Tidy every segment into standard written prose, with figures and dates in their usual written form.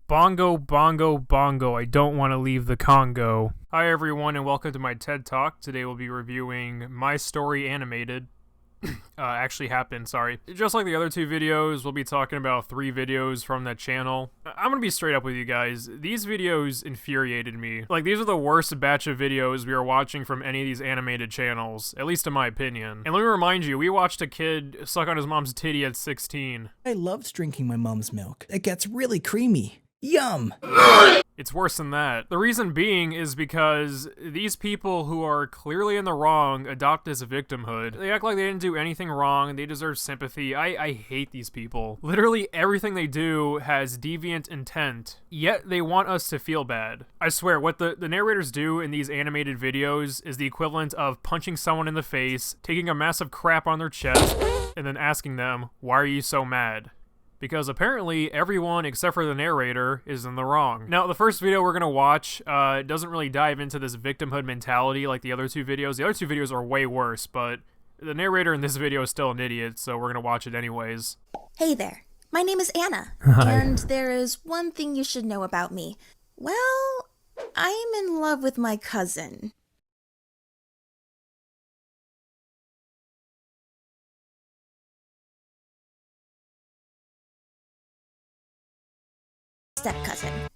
Bongo, bongo, bongo, I don't want to leave the Congo. Hi everyone and welcome to my TED Talk. Today we'll be reviewing My Story Animated. Actually happened, sorry. Just like the other two videos, we'll be talking about 3 videos from that channel. I'm gonna be straight up with you guys. These videos infuriated me. Like, these are the worst batch of videos we are watching from any of these animated channels, at least in my opinion. And let me remind you, we watched a kid suck on his mom's titty at 16. I loved drinking my mom's milk. It gets really creamy. Yum! It's worse than that. The reason being is because these people who are clearly in the wrong adopt this victimhood. They act like they didn't do anything wrong, they deserve sympathy. I hate these people. Literally everything they do has deviant intent, yet they want us to feel bad. I swear, what the narrators do in these animated videos is the equivalent of punching someone in the face, taking a massive crap on their chest, and then asking them, "Why are you so mad?" Because apparently everyone except for the narrator is in the wrong. Now, the first video we're gonna watch doesn't really dive into this victimhood mentality like the other two videos. The other two videos are way worse, but the narrator in this video is still an idiot, so we're gonna watch it anyways. Hey there, my name is Anna, Hi. and there is one thing you should know about me. Well, I'm in love with my cousin. Step-cousin.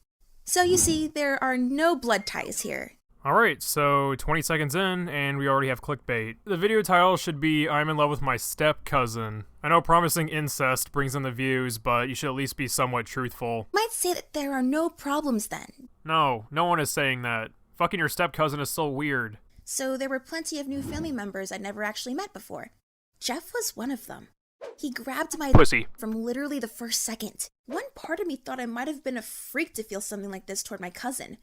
So you see, there are no blood ties here. Alright, so 20 seconds in, and we already have clickbait. The video title should be, "I'm in love with my step-cousin." I know promising incest brings in the views, but you should at least be somewhat truthful. Might say that there are no problems then. No, no one is saying that. Fucking your step-cousin is so weird. So there were plenty of new family members I'd never actually met before. Jeff was one of them. He grabbed my Pussy. from literally the first second. One part of me thought I might have been a freak to feel something like this toward my cousin.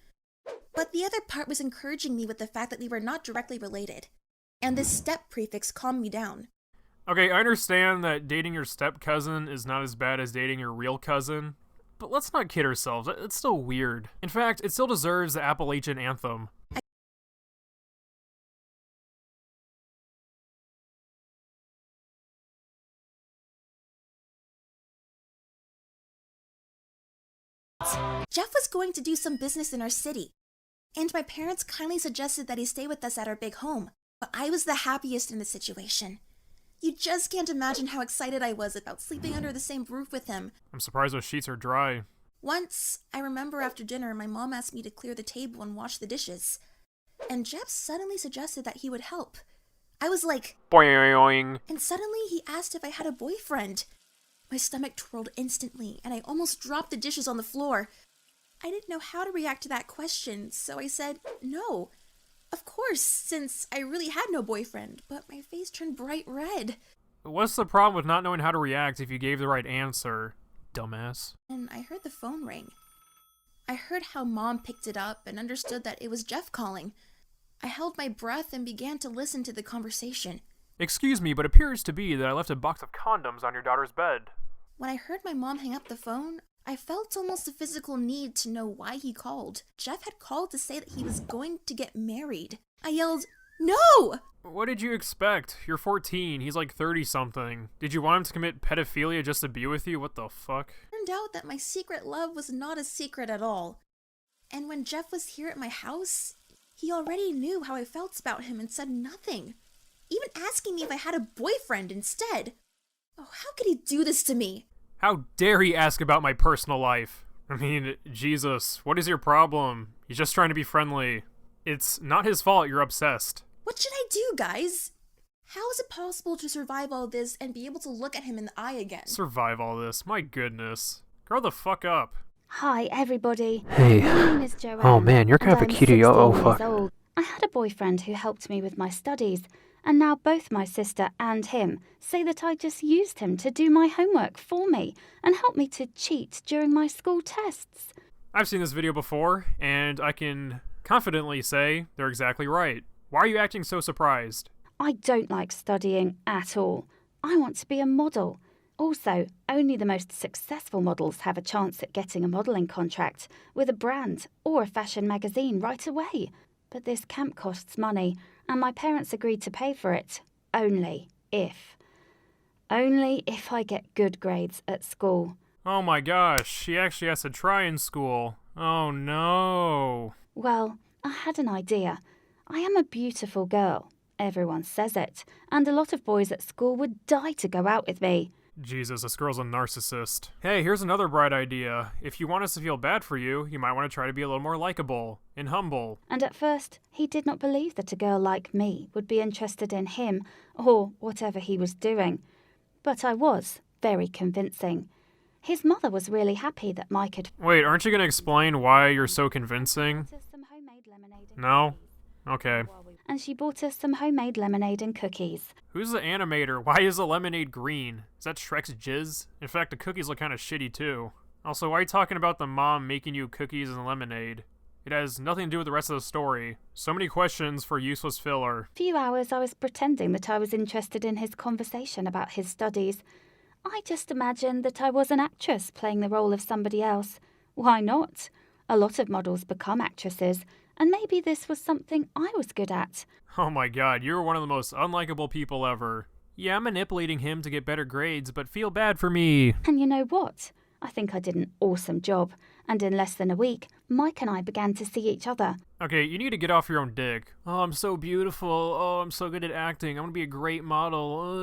But the other part was encouraging me with the fact that we were not directly related. And this step prefix calmed me down. Okay, I understand that dating your step-cousin is not as bad as dating your real cousin, but let's not kid ourselves, it's still weird. In fact, it still deserves the Appalachian anthem. Jeff was going to do some business in our city, and my parents kindly suggested that he stay with us at our big home, but I was the happiest in the situation. You just can't imagine how excited I was about sleeping under the same roof with him. I'm surprised those sheets are dry. Once, I remember after dinner, my mom asked me to clear the table and wash the dishes, and Jeff suddenly suggested that he would help. I was like, Boing. and suddenly he asked if I had a boyfriend. My stomach twirled instantly, and I almost dropped the dishes on the floor. I didn't know how to react to that question, so I said, no. Of course, since I really had no boyfriend, but my face turned bright red. What's the problem with not knowing how to react if you gave the right answer, dumbass? And I heard the phone ring. I heard how Mom picked it up and understood that it was Jeff calling. I held my breath and began to listen to the conversation. Excuse me, but it appears to be that I left a box of condoms on your daughter's bed. When I heard my mom hang up the phone, I felt almost a physical need to know why he called. Jeff had called to say that he was going to get married. I yelled, "No!" What did you expect? You're 14, he's like 30-something. Did you want him to commit pedophilia just to be with you? What the fuck? Turned out that my secret love was not a secret at all. And when Jeff was here at my house, he already knew how I felt about him and said nothing. Even asking me if I had a boyfriend instead. Oh, how could he do this to me? How dare he ask about my personal life? I mean, Jesus, what is your problem? He's just trying to be friendly. It's not his fault you're obsessed. What should I do, guys? How is it possible to survive all this and be able to look at him in the eye again? Survive all this, my goodness. Grow the fuck up. Hi, everybody. Hey. My name is Joanne. Oh man, you're kind of a and I'm cutie. 16 Oh years fuck. old. I had a boyfriend who helped me with my studies, and now both my sister and him say that I just used him to do my homework for me and help me to cheat during my school tests. I've seen this video before, and I can confidently say they're exactly right. Why are you acting so surprised? I don't like studying at all. I want to be a model. Also, only the most successful models have a chance at getting a modelling contract with a brand or a fashion magazine right away. But this camp costs money, and my parents agreed to pay for it. Only if I get good grades at school. Oh my gosh, she actually has to try in school. Oh no. Well, I had an idea. I am a beautiful girl. Everyone says it, and a lot of boys at school would die to go out with me. Jesus, this girl's a narcissist. Hey, here's another bright idea. If you want us to feel bad for you, you might want to try to be a little more likable and humble. And at first, he did not believe that a girl like me would be interested in him or whatever he was doing. But I was very convincing. His mother was really happy that Mike had... Wait, aren't you gonna explain why you're so convincing? some homemade lemonade and No? cookies. Okay. And she bought us some homemade lemonade and cookies. Who's the animator? Why is the lemonade green? Is that Shrek's jizz? In fact, the cookies look kinda shitty too. Also, why are you talking about the mom making you cookies and lemonade? It has nothing to do with the rest of the story. So many questions for useless filler. Few hours I was pretending that I was interested in his conversation about his studies. I just imagined that I was an actress playing the role of somebody else. Why not? A lot of models become actresses, and maybe this was something I was good at. Oh my god, you're one of the most unlikable people ever. Yeah, I'm manipulating him to get better grades, but feel bad for me. And you know what? I think I did an awesome job, and in less than a week, Mike and I began to see each other. Okay, you need to get off your own dick. Oh, I'm so beautiful. Oh, I'm so good at acting. I'm gonna be a great model.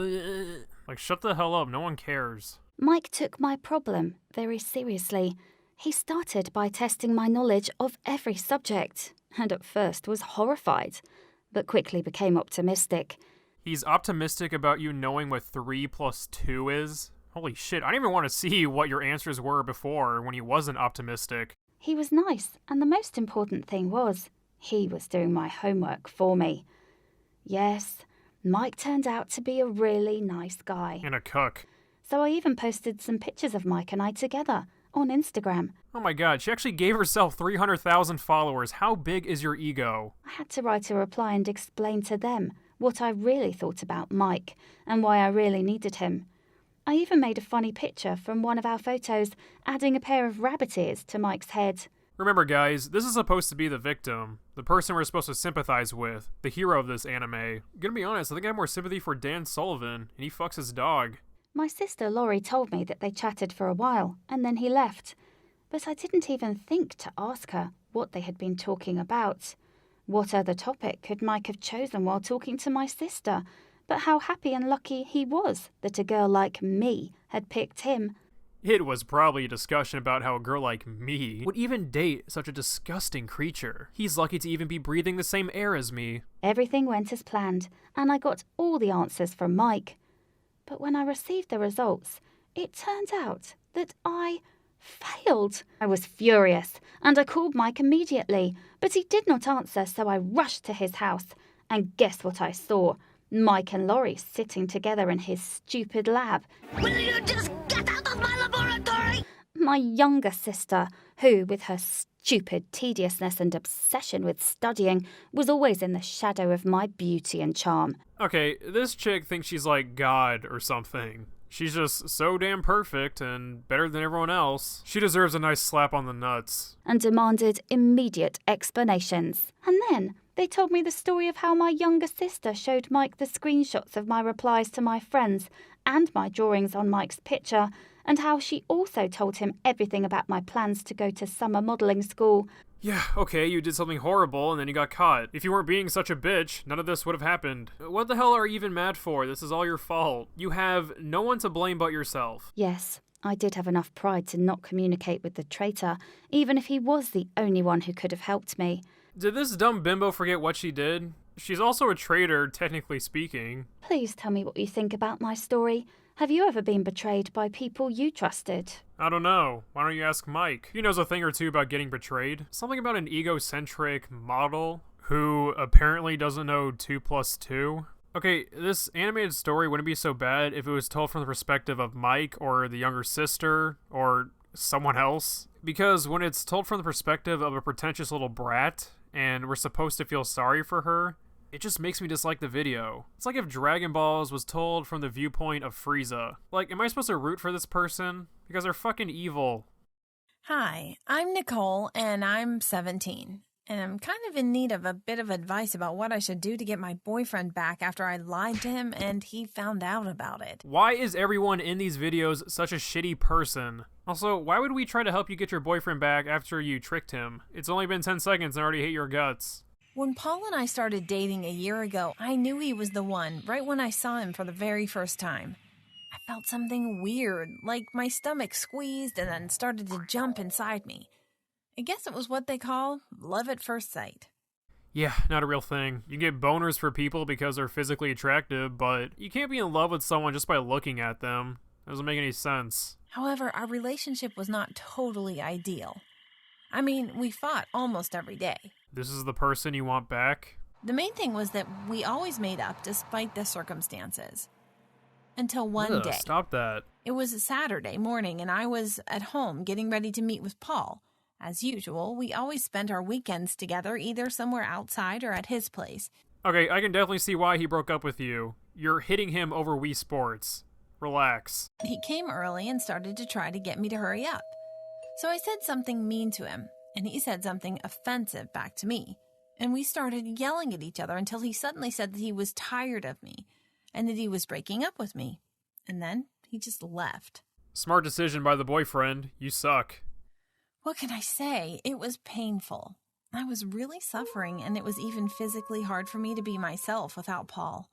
Like, shut the hell up. No one cares. Mike took my problem very seriously. He started by testing my knowledge of every subject, and at first was horrified, but quickly became optimistic. He's optimistic about you knowing what 3 + 2 is? Holy shit, I didn't even want to see what your answers were before when he wasn't optimistic. He was nice, and the most important thing was, he was doing my homework for me. Yes, Mike turned out to be a really nice guy. And a cuck. So I even posted some pictures of Mike and I together on Instagram. Oh my god, she actually gave herself 300,000 followers. How big is your ego? I had to write a reply and explain to them what I really thought about Mike and why I really needed him. I even made a funny picture from one of our photos, adding a pair of rabbit ears to Mike's head. Remember guys, this is supposed to be the victim, the person we're supposed to sympathize with, the hero of this anime. Gonna be honest, I think I have more sympathy for Dan Sullivan, and he fucks his dog. My sister Laurie told me that they chatted for a while, and then he left. But I didn't even think to ask her what they had been talking about. What other topic could Mike have chosen while talking to my sister? But how happy and lucky he was that a girl like me had picked him. It was probably a discussion about how a girl like me would even date such a disgusting creature. He's lucky to even be breathing the same air as me. Everything went as planned, and I got all the answers from Mike. But when I received the results, it turned out that I failed. I was furious, and I called Mike immediately, but he did not answer, so I rushed to his house. And guess what I saw? Mike and Laurie sitting together in his stupid lab. Will you just get out of my laboratory? My younger sister, who, with her stupid tediousness and obsession with studying, was always in the shadow of my beauty and charm. Okay, this chick thinks she's like God or something. She's just so damn perfect and better than everyone else. She deserves a nice slap on the nuts. And demanded immediate explanations. And then they told me the story of how my younger sister showed Mike the screenshots of my replies to my friends and my drawings on Mike's picture, and how she also told him everything about my plans to go to summer modelling school. Yeah, okay, you did something horrible and then you got caught. If you weren't being such a bitch, none of this would have happened. What the hell are you even mad for? This is all your fault. You have no one to blame but yourself. Yes, I did have enough pride to not communicate with the traitor, even if he was the only one who could have helped me. Did this dumb bimbo forget what she did? She's also a traitor, technically speaking. Please tell me what you think about my story. Have you ever been betrayed by people you trusted? I don't know. Why don't you ask Mike? He knows a thing or two about getting betrayed. Something about an egocentric model who apparently doesn't know 2 + 2. Okay, this animated story wouldn't be so bad if it was told from the perspective of Mike or the younger sister or someone else. Because when it's told from the perspective of a pretentious little brat and we're supposed to feel sorry for her, it just makes me dislike the video. It's like if Dragon Balls was told from the viewpoint of Frieza. Like, am I supposed to root for this person? Because they're fucking evil. Hi, I'm Nicole, and I'm 17. and I'm kind of in need of a bit of advice about what I should do to get my boyfriend back after I lied to him and he found out about it. Why is everyone in these videos such a shitty person? Also, why would we try to help you get your boyfriend back after you tricked him? It's only been 10 seconds and I already hate your guts. When Paul and I started dating a year ago, I knew he was the one right when I saw him for the very first time. I felt something weird, like my stomach squeezed and then started to jump inside me. I guess it was what they call love at first sight. Yeah, not a real thing. You get boners for people because they're physically attractive, but you can't be in love with someone just by looking at them. That doesn't make any sense. However, our relationship was not totally ideal. I mean, we fought almost every day. This is the person you want back? The main thing was that we always made up despite the circumstances. Until one Ugh, day. Stop that. It was a Saturday morning and I was at home getting ready to meet with Paul. As usual, we always spent our weekends together, either somewhere outside or at his place. Okay, I can definitely see why he broke up with you. You're hitting him over Wii Sports. Relax. He came early and started to try to get me to hurry up. So I said something mean to him, and he said something offensive back to me. And we started yelling at each other until he suddenly said that he was tired of me and that he was breaking up with me. And then he just left. Smart decision by the boyfriend. You suck. What can I say? It was painful. I was really suffering, and it was even physically hard for me to be myself without Paul.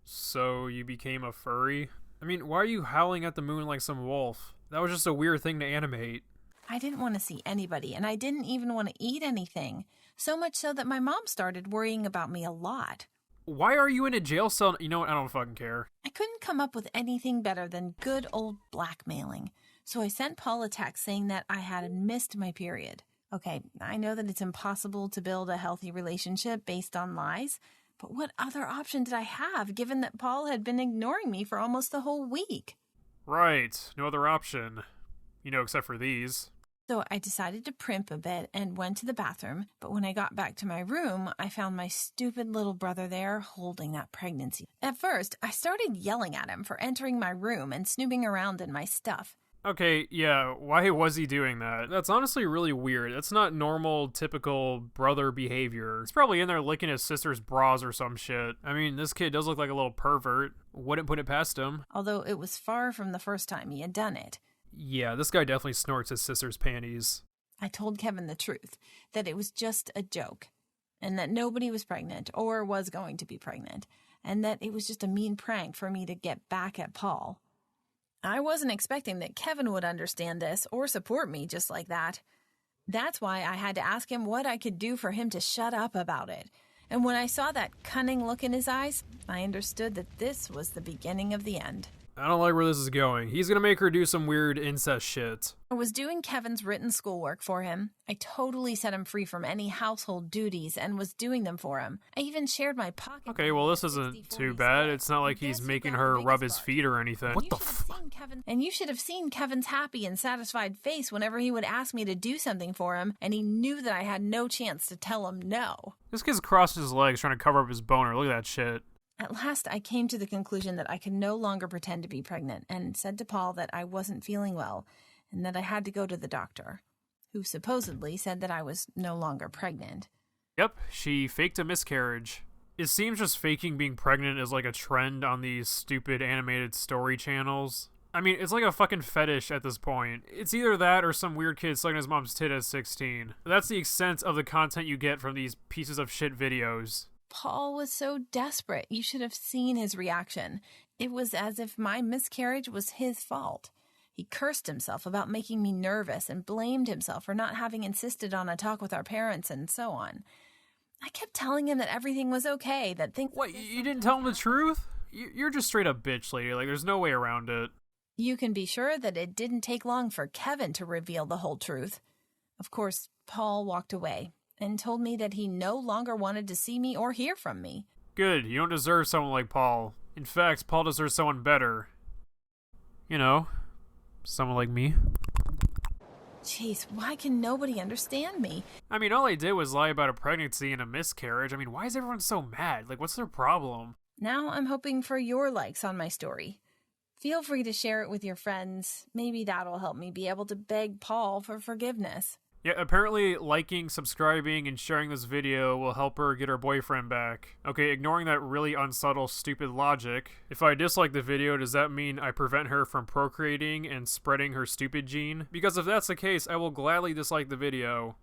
So you became a furry? I mean, why are you howling at the moon like some wolf? That was just a weird thing to animate. I didn't want to see anybody, and I didn't even want to eat anything. So much so that my mom started worrying about me a lot. Why are you in a jail cell? You know what? I don't fucking care. I couldn't come up with anything better than good old blackmailing. So I sent Paul a text saying that I had missed my period. Okay, I know that it's impossible to build a healthy relationship based on lies, but what other option did I have given that Paul had been ignoring me for almost the whole week? Right, no other option. You know, except for these. So I decided to primp a bit and went to the bathroom, but when I got back to my room, I found my stupid little brother there holding that pregnancy. At first, I started yelling at him for entering my room and snooping around in my stuff. Okay, yeah, why was he doing that? That's honestly really weird. That's not normal, typical brother behavior. He's probably in there licking his sister's bras or some shit. I mean, this kid does look like a little pervert. Wouldn't put it past him. Although it was far from the first time he had done it. Yeah, this guy definitely snorts his sister's panties. I told Kevin the truth, that it was just a joke, and that nobody was pregnant or was going to be pregnant, and that it was just a mean prank for me to get back at Paul. I wasn't expecting that Kevin would understand this or support me just like that. That's why I had to ask him what I could do for him to shut up about it. And when I saw that cunning look in his eyes, I understood that this was the beginning of the end. I don't like where this is going. He's gonna make her do some weird incest shit. I was doing Kevin's written schoolwork for him. I totally set him free from any household duties and was doing them for him. I even shared my pocket. Okay, well, this isn't too bad. It's not like he's making her rub his feet or anything. What the fuck? And you should have seen Kevin's happy and satisfied face whenever he would ask me to do something for him, and he knew that I had no chance to tell him no. This kid's crossed his legs trying to cover up his boner. Look at that shit. At last, I came to the conclusion that I could no longer pretend to be pregnant and said to Paul that I wasn't feeling well and that I had to go to the doctor, who supposedly said that I was no longer pregnant. Yep, she faked a miscarriage. It seems just faking being pregnant is like a trend on these stupid animated story channels. I mean, it's like a fucking fetish at this point. It's either that or some weird kid sucking his mom's tit at 16. That's the extent of the content you get from these pieces of shit videos. Paul was so desperate. You should have seen his reaction. It was as if my miscarriage was his fault. He cursed himself about making me nervous and blamed himself for not having insisted on a talk with our parents and so on. I kept telling him that everything was okay, that things... What, you didn't tell him the truth? You're just straight up bitch, lady. Like, there's no way around it. You can be sure that it didn't take long for Kevin to reveal the whole truth. Of course, Paul walked away and told me that he no longer wanted to see me or hear from me. Good, you don't deserve someone like Paul. In fact, Paul deserves someone better. You know, someone like me. Jeez, why can nobody understand me? I mean, all I did was lie about a pregnancy and a miscarriage. I mean, why is everyone so mad? Like, what's their problem? Now I'm hoping for your likes on my story. Feel free to share it with your friends. Maybe that'll help me be able to beg Paul for forgiveness. Yeah, apparently liking, subscribing, and sharing this video will help her get her boyfriend back. Okay, ignoring that really unsubtle, stupid logic. If I dislike the video, does that mean I prevent her from procreating and spreading her stupid gene? Because if that's the case, I will gladly dislike the video.